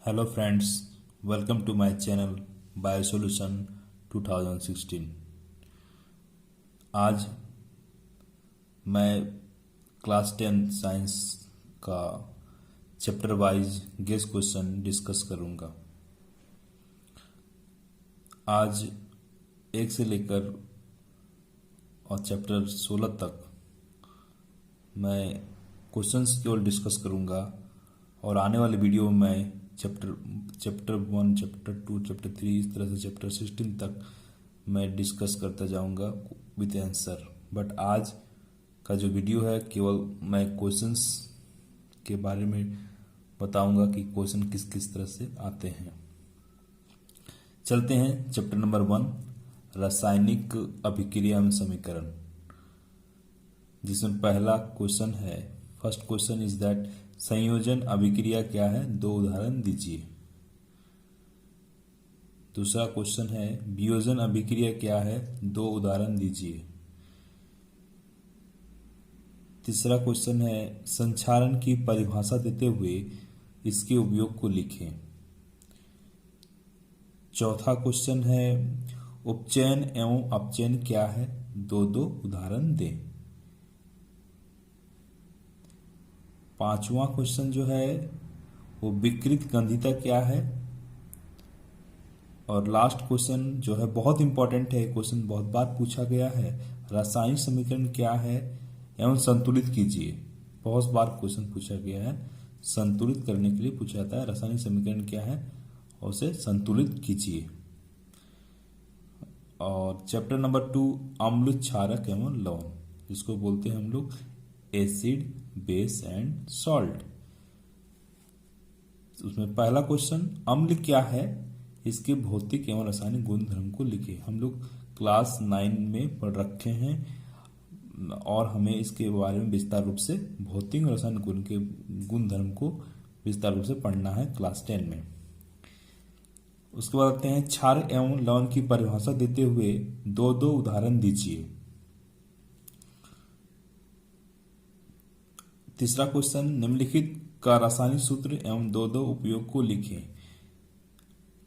Hello friends, welcome to my channel biosolution 2016। आज मैं class 10 science का chapter wise guess question discuss करूंगा। आज 1 से लेकर और चैप्टर 16 तक मैं क्वेश्चंस केवल डिस्कस करूंगा और आने वाले वीडियो में मैं चैप्टर 1, चैप्टर 2, चैप्टर 3 इस तरह से चैप्टर 16 तक मैं डिस्कस करता जाऊंगा विद आंसर। बट आज का जो वीडियो है केवल मैं क्वेश्चंस के बारे में बताऊंगा कि क्वेश्चन किस किस तरह से आते हैं। चलते हैं चैप्टर नंबर 1, रासायनिक अभिक्रिया में समीकरण, जिसमें पहला क्वेश्चन है। फर्स्ट क्वेश्चन इज दैट संयोजन अभिक्रिया क्या है, 2 उदाहरण दीजिए। दूसरा क्वेश्चन है वियोजन अभिक्रिया क्या है, 2 उदाहरण दीजिए। तीसरा क्वेश्चन है संक्षारण की परिभाषा देते हुए इसके उपयोग को लिखें। चौथा क्वेश्चन है उपचयन एवं अपचयन क्या है, 2 उदाहरण दें। पांचवा क्वेश्चन जो है वो विकृत गंधिता क्या है। और लास्ट क्वेश्चन जो है बहुत इंपॉर्टेंट है, क्वेश्चन बहुत बार पूछा गया है, रासायनिक समीकरण क्या है एवं संतुलित कीजिए। बहुत बार क्वेश्चन पूछा गया है, संतुलित करने के लिए पूछा जाता है रासायनिक समीकरण क्या है और उसे संतुलित कीजिए। और चैप्टर नंबर 2 अम्ल, क्षारक एवं लवण, जिसको बोलते हैं हम लोग एसिड, बेस एंड सॉल्ट। उसमें पहला क्वेश्चन अम्ल क्या है, इसके भौतिक एवं रासायनिक गुण धर्म को लिखे। हम लोग क्लास 9 में पढ़ रखे हैं और हमें इसके बारे में विस्तार रूप से भौतिक और रासायनिक गुण के गुण धर्म को विस्तार रूप से पढ़ना है क्लास 10 में। उसके बाद आते हैं क्षार एवं लवण की परिभाषा देते हुए 2 उदाहरण दीजिए। तीसरा क्वेश्चन निम्नलिखित का रासायनिक सूत्र एवं 2 उपयोग को लिखें।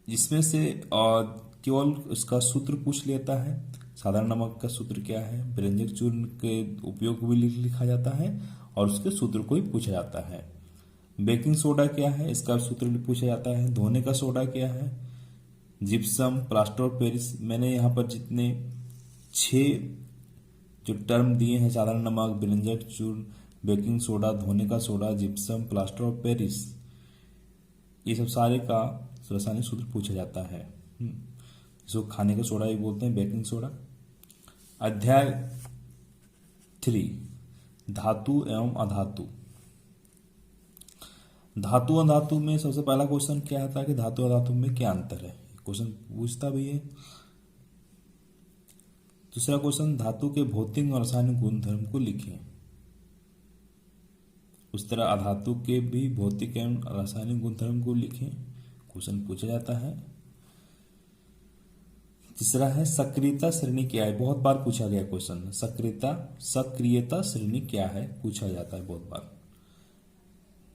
जिसमें से केवल इसका सूत्र पूछ लेता है। साधारण नमक का सूत्र क्या है, व्यंजक चूर्ण के उपयोग भी लिखा जाता है और उसके सूत्र को ही पूछा जाता है। बेकिंग सोडा क्या है, इसका सूत्र भी पूछा जाता है। धोने का सोडा क्या है, जिप्सम, प्लास्टर ऑफ पेरिस। मैंने यहाँ पर जितने 6 जो टर्म दिए हैं, साधारण नमक, व्यंजक चूर्ण, बेकिंग सोडा, धोने का soda, gypsum, plaster of Paris, ये सब सारे का रासायनिक सूत्र पूछा जाता है। इसको खाने का सोडा भी बोलते हैं, बेकिंग सोडा। अध्याय 3 धातु एवं अधातु। धातु अधातु में सबसे पहला क्वेश्चन क्या आता है कि धातु अधातु में क्या अंतर है, क्वेश्चन पूछता भी है। दूसरा क्वेश्चन धातु के भौतिक और रासायनिक गुण धर्म को लिखें। उस तरह अधातु के भी भौतिक एवं रासायनिक गुणधर्म को लिखें, क्वेश्चन पूछा जाता है। तीसरा है सक्रियता श्रेणी क्या है, बहुत बार पूछा गया क्वेश्चन। सक्रियता श्रेणी क्या है, पूछा जाता है बहुत बार।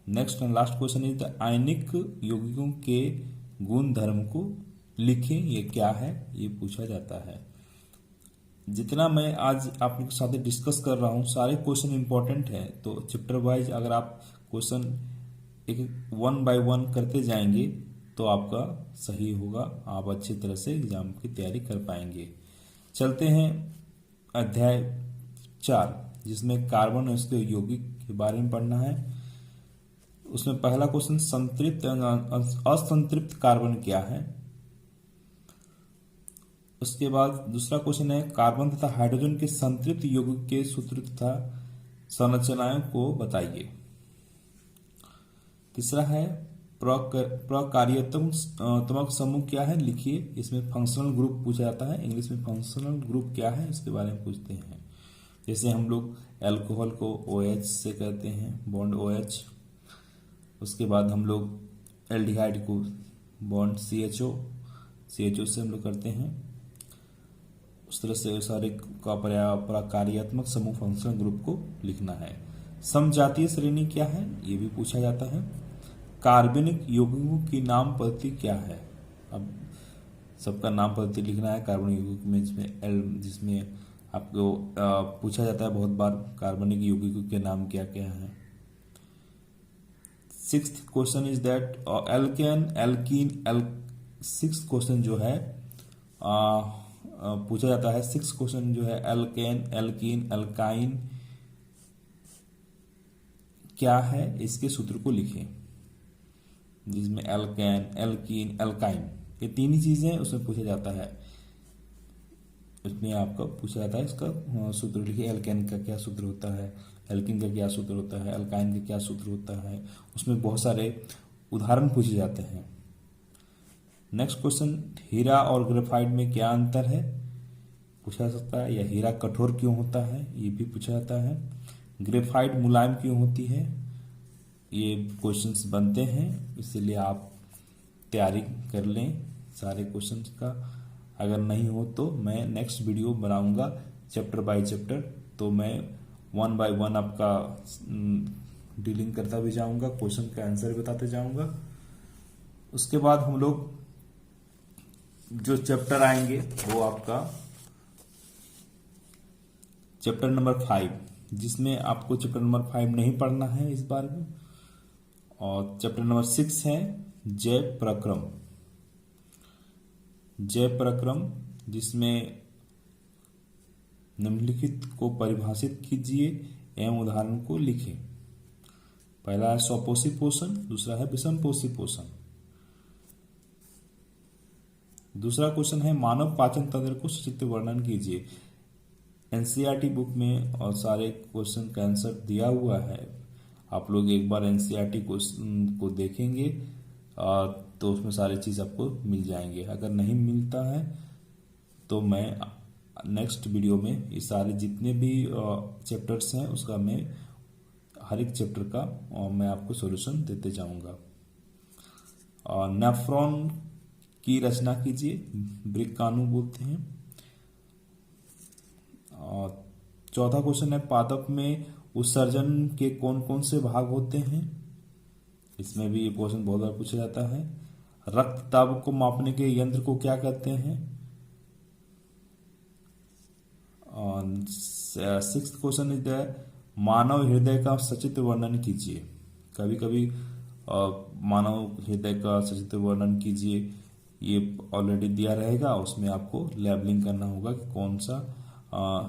Next and last question is the ionic यौगिकों के गुण धर्म को लिखें, ये क्या है, ये पूछा जाता है। जितना मैं आज आप लोग के साथ डिस्कस कर रहा हूँ सारे क्वेश्चन इंपॉर्टेंट है, तो चैप्टर वाइज अगर आप क्वेश्चन एक 1 बाय 1 करते जाएंगे तो आपका सही होगा, आप अच्छी तरह से एग्जाम की तैयारी कर पाएंगे। चलते हैं अध्याय 4, जिसमें कार्बन और उसके यौगिक के बारे में पढ़ना है। उसमें पहला क्वेश्चन संतृप्त असंतृप्त कार्बन क्या है। उसके बाद दूसरा क्वेश्चन है कार्बन तथा हाइड्रोजन के संतृप्त यौगिक के सूत्र तथा संरचनाओं को बताइए। तीसरा है प्रकार्यात्मक समूह क्या है, लिखिए। इसमें फंक्शनल ग्रुप पूछा जाता है, इंग्लिश में फंक्शनल ग्रुप क्या है इसके बारे में पूछते हैं। जैसे हम लोग एल्कोहल को OH से कहते हैं, बॉन्ड OH। उसके बाद हम लोग एल्डिहाइड को बॉन्ड CHO से हम लोग करते हैं। उस तरह से सारे का प्रकार्यात्मक समूह फंक्शनल ग्रुप को लिखना है। समजातीय श्रेणी क्या है, ये भी पूछा जाता है। कार्बनिक यौगिकों की नाम पद्धति क्या है। अब सबका नाम पद्धति लिखना है कार्बनिक यौगिक में, जिसमें आपको पूछा जाता है बहुत बार कार्बनिक यौगिकों के नाम क्या क्या है। Sixth question is that alkane alkene sixth question जो है पूछा जाता है। सिक्स क्वेश्चन जो है एल्केन एल्कीन एल्काइन क्या है, इसके सूत्र को लिखें। जिसमें एल्केन एल्कीन एल्काइन ये तीन ही चीजें हैं, उसमें पूछा जाता है। इसमें आपका पूछा जाता है इसका सूत्र लिखिए। एल्केन का क्या सूत्र होता है, एल्कीन का क्या सूत्र होता है, एल्काइन का क्या सूत्र होता है। उसमें बहुत सारे उदाहरण पूछे जाते हैं। नेक्स्ट क्वेश्चन, हीरा और ग्रेफाइट में क्या अंतर है, पूछा जा सकता है। या हीरा कठोर क्यों होता है, ये भी पूछा जाता है। ग्रेफाइट मुलायम क्यों होती है, ये क्वेश्चंस बनते हैं, इसीलिए आप तैयारी कर लें सारे क्वेश्चंस का। अगर नहीं हो तो मैं नेक्स्ट वीडियो बनाऊंगा चैप्टर बाय चैप्टर, तो मैं 1 बाय 1 आपका डीलिंग करता भी जाऊंगा, क्वेश्चन का आंसर बताते जाऊंगा। उसके बाद हम लोग जो चैप्टर आएंगे वो आपका चैप्टर नंबर 5, जिसमें आपको चैप्टर नंबर 5 नहीं पढ़ना है इस बार में। और चैप्टर नंबर 6 है जय प्रक्रम, जिसमें निम्नलिखित को परिभाषित कीजिए एवं उदाहरण को लिखें। पहला है स्वपोषी पोषण, दूसरा है विषमपोषी पोषण। दूसरा क्वेश्चन है मानव पाचन तंत्र को संक्षिप्त वर्णन कीजिए। एनसीईआरटी बुक में और सारे क्वेश्चन का आंसर दिया हुआ है, आप लोग एक बार एनसीईआरटी को देखेंगे तो उसमें सारी चीज आपको मिल जाएंगे। अगर नहीं मिलता है तो मैं नेक्स्ट वीडियो में ये सारे जितने भी चैप्टर्स हैं उसका मैं हर एक चैप्टर का मैं आपको सॉल्यूशन देते जाऊंगा। नेफ्रॉन की रचना कीजिए, वृक्काणु बोलते हैं। और चौथा क्वेश्चन है पादप में उत्सर्जन के कौन कौन से भाग होते हैं, इसमें भी ये क्वेश्चन बहुत बार पूछा जाता है। रक्तदाब को मापने के यंत्र को क्या कहते हैं। सिक्स्थ क्वेश्चन इज द मानव हृदय का सचित्र वर्णन कीजिए। कभी कभी मानव हृदय का सचित्र वर्णन कीजिए, ये ऑलरेडी दिया रहेगा, उसमें आपको लेबलिंग करना होगा कि कौन सा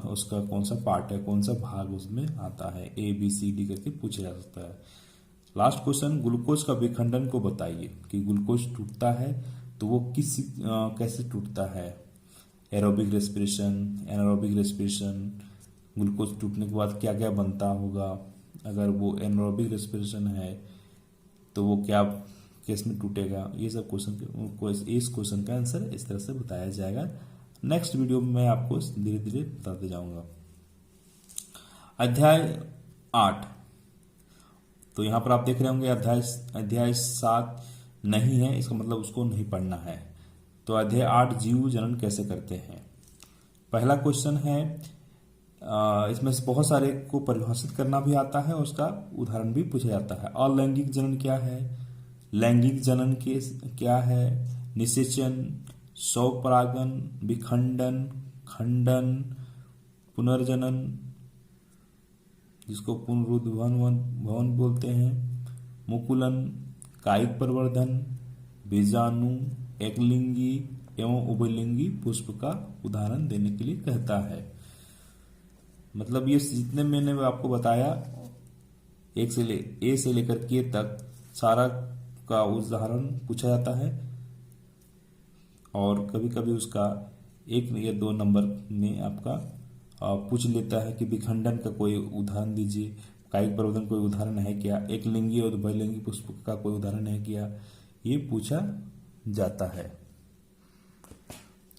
उसका कौन सा पार्ट है, कौन सा भाग उसमें आता है। ABCD करके पूछा जा सकता है। लास्ट क्वेश्चन, ग्लूकोज का विखंडन को बताइए कि ग्लूकोज टूटता है तो वो कैसे टूटता है। Aerobic respiration, anaerobic respiration, glucose टूटने के बाद क्या क्या बनता होगा। अगर वो एनारोबिक रेस्पिरेशन है तो वो क्या केस में टूटेगा, ये सब इस क्वेश्चन का आंसर इस तरह से बताया जाएगा। नेक्स्ट वीडियो में मैं आपको धीरे धीरे बताते जाऊंगा। अध्याय 8, तो यहां पर आप देख रहे होंगे अध्याय 7 नहीं है, इसका मतलब उसको नहीं पढ़ना है। तो अध्याय 8 जीव जनन कैसे करते हैं। पहला क्वेश्चन है, इसमें से बहुत सारे को परिभाषित करना भी आता है और उसका उदाहरण भी पूछा जाता है। अलैंगिक जनन क्या है, लैंगिक जनन के क्या है, निषेचन, स्वपरागन, विखंडन, खंडन, पुनर्जनन जिसको पुनरुद्भवन बोलते हैं, मुकुलन, कायिक प्रवर्धन, बीजाणु, एकलिंगी एवं उभयलिंगी पुष्प का उदाहरण देने के लिए कहता है। मतलब ये जितने मैंने आपको बताया ए से लेकर के तक सारा का उदाहरण पूछा जाता है और कभी कभी उसका 1 या 2 नंबर में आपका पूछ लेता है कि विखंडन का कोई उदाहरण दीजिए, कायिक प्रवर्धन कोई उदाहरण है क्या, एक लिंगी और उभयलिंगी पुष्प का कोई उदाहरण है क्या, ये पूछा जाता है।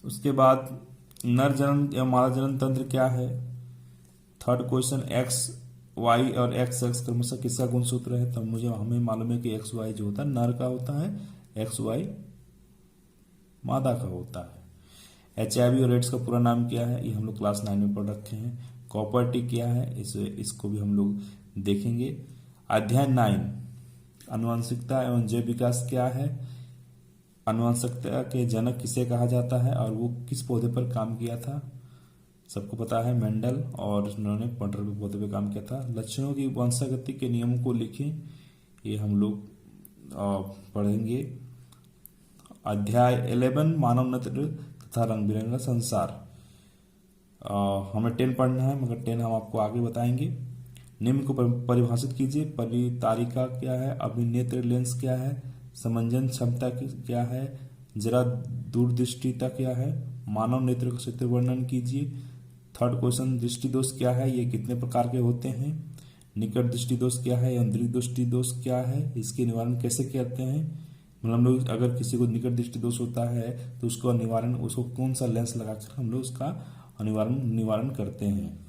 उसके बाद नर जनन या मादा जनन तंत्र क्या है। थर्ड क्वेश्चन, एक्स वाई और एक्स एक्स क्रमशः किसका गुणसूत्र है। तब हमें मालूम है कि एक्स वाई जो होता है नर का होता है, एक्स वाई मादा का होता है। HIV और एड्स का पूरा नाम क्या है, ये हम लोग क्लास 9 में पढ़ रखे हैं। कॉपर्टी क्या है, इसको भी हम लोग देखेंगे। अध्याय 9 आनुवंशिकता एवं जैव विकास क्या है, आनुवंशिकता के जनक किसे कहा जाता है और वो किस पौधे पर काम किया था, सबको पता है मेंडल, और उन्होंने मटर के पौधे पर काम किया था। लक्षणों की वंशागति के नियमों को लिखें, ये हम लोग पढ़ेंगे। अध्याय 11 मानव नेत्र तथा रंग बिरंगा संसार। हमें 10 पढ़ना है, मगर 10 हम आपको आगे बताएंगे। निम्न को परिभाषित कीजिए। परितारिका क्या है, अभिनेत्र लेंस क्या है, समंजन क्षमता क्या है, जरा दूरदृष्टिता क्या है, मानव नेत्र का क्षेत्र वर्णन कीजिए। थर्ड क्वेश्चन, दृष्टि दोष क्या है, ये कितने प्रकार के होते हैं, निकट दृष्टि दोष क्या है, अंतरिक दृष्टि दोष क्या है, इसके निवारण कैसे करते हैं। मतलब हम लोग अगर किसी को निकट दृष्टि दोष होता है तो उसको निवारण, उसको कौन सा लेंस लगाकर हम लोग उसका निवारण करते हैं।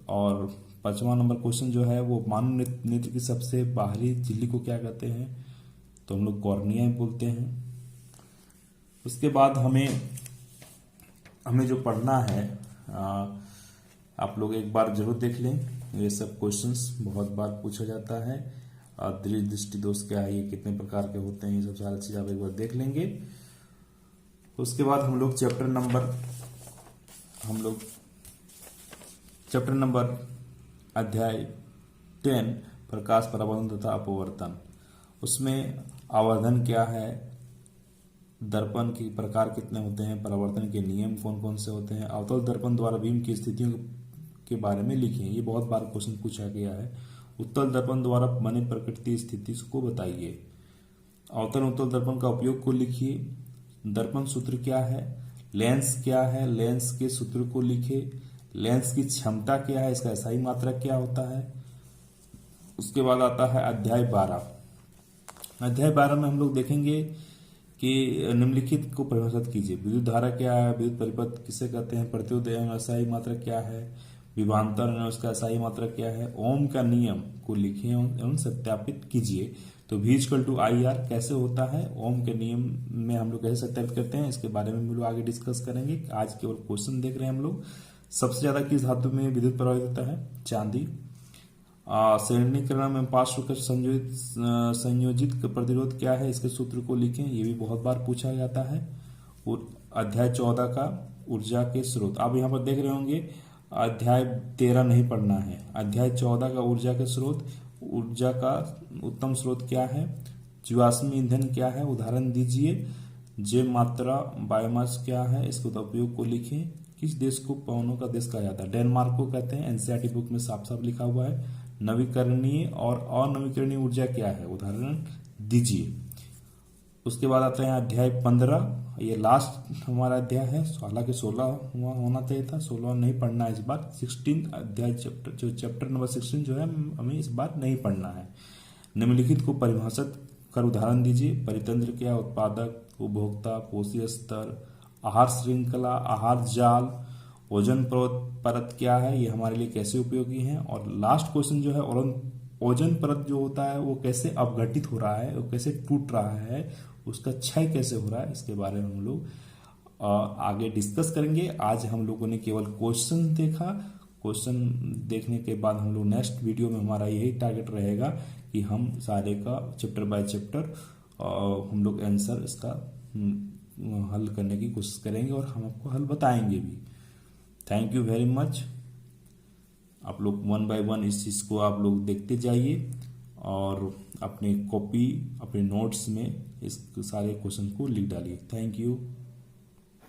और 5वां नंबर क्वेश्चन जो है वो मानव नेत्र की सबसे बाहरी झिल्ली को क्या कहते हैं, तो हम लोग कॉर्निया बोलते हैं। उसके बाद हमें जो पढ़ना है, आप लोग एक बार जरूर देख लें, ये सब क्वेश्चंस बहुत बार पूछा जाता है। दृष्टि दोष क्या है, ये कितने प्रकार के होते हैं, ये सब सारी चीज आप एक बार देख लेंगे। उसके बाद हम लोग चैप्टर नंबर अध्याय 10 प्रकाश परावर्तन तथा अपवर्तन, उसमें आवर्धन क्या है, दर्पण के प्रकार कितने होते हैं, परावर्तन के नियम कौन कौन से होते हैं, अवतल दर्पण द्वारा बीम की स्थितियों के बारे में लिखें, ये बहुत बार क्वेश्चन पूछा गया है। उत्तल दर्पण द्वारा बने प्रकृति स्थिति को बताइए। अवतल उत्तल दर्पण का उपयोग को लिखिए। दर्पण सूत्र क्या है, लेंस क्या है, लेंस के सूत्र को लिखे। लेंस की क्षमता क्या है, इसका SI मात्रक क्या होता है। उसके बाद आता है अध्याय 12। अध्याय 12 में हम लोग देखेंगे कि निम्नलिखित को परिभाषित कीजिए। विद्युत धारा क्या है, विद्युत परिपथ किसे कहते हैं, प्रत्युत एवं SI मात्रक क्या है, विभवांतर एवं उसका SI मात्रक क्या है, ओम का नियम को लिखिए एवं सत्यापित कीजिए। तो V = IR कैसे होता है, ओम के नियम में हम लोग कैसे सत्यापित करते हैं, इसके बारे में हम लोग आगे डिस्कस करेंगे। आज केवल क्वेश्चन देख रहे हैं हम लोग। सबसे ज्यादा किस धातु में विद्युत प्रवाहित होता है, चांदी। श्रेणीकरण में पार्श्व के संयोजित प्रतिरोध क्या है, इसके सूत्र को लिखें, ये भी बहुत बार पूछा जाता है। और अध्याय 14 का ऊर्जा के स्रोत, आप यहाँ पर देख रहे होंगे अध्याय 13 नहीं पढ़ना है। अध्याय 14 का ऊर्जा के स्रोत, ऊर्जा का उत्तम स्रोत क्या है, जीवाश्म ईंधन क्या है, उदाहरण दीजिए। जैव मात्रा बायोमास क्या है, इसको उपयोग को लिखें। किस देश को पवनों का देश कहा जाता है, डेनमार्क को कहते हैं, NCERT बुक में साफ साफ लिखा हुआ है। नवीकरणीय और अनवीकरणीय ऊर्जा क्या है, उदाहरण दीजिए। उसके बाद आता है अध्याय 15, ये लास्ट हमारा अध्याय है, हालांकि 16 होना चाहिए था, 16 नहीं पढ़ना है इस बार। 16 अध्याय चैप्टर नंबर 16 जो है हमें इस बार नहीं पढ़ना है। निम्नलिखित को परिभाषित कर उदाहरण दीजिए। परितंत्र क्या, उत्पादक, उपभोक्ता, पोषी स्तर, आहार श्रृंखला, आहार जाल, ओजोन परत क्या है, ये हमारे लिए कैसे उपयोगी है। और लास्ट क्वेश्चन जो है, ओजोन परत जो होता है वो कैसे अपघटित हो रहा है, वो कैसे टूट रहा है, उसका क्षय कैसे हो रहा है, इसके बारे में हम लोग आगे डिस्कस करेंगे। आज हम लोगों ने केवल क्वेश्चन देखा। क्वेश्चन देखने के बाद हम लोग नेक्स्ट वीडियो में हमारा यही टारगेट रहेगा कि हम सारे का चैप्टर बाय चैप्टर हम लोग आंसर इसका हल करने की कोशिश करेंगे और हम आपको हल बताएंगे भी। Thank you very much. आप लोग 1 by 1 इस चीज़ को आप लोग देखते जाइए और अपनी कॉपी, अपने नोट्स में इस सारे क्वेश्चन को लिख डालिए। Thank you.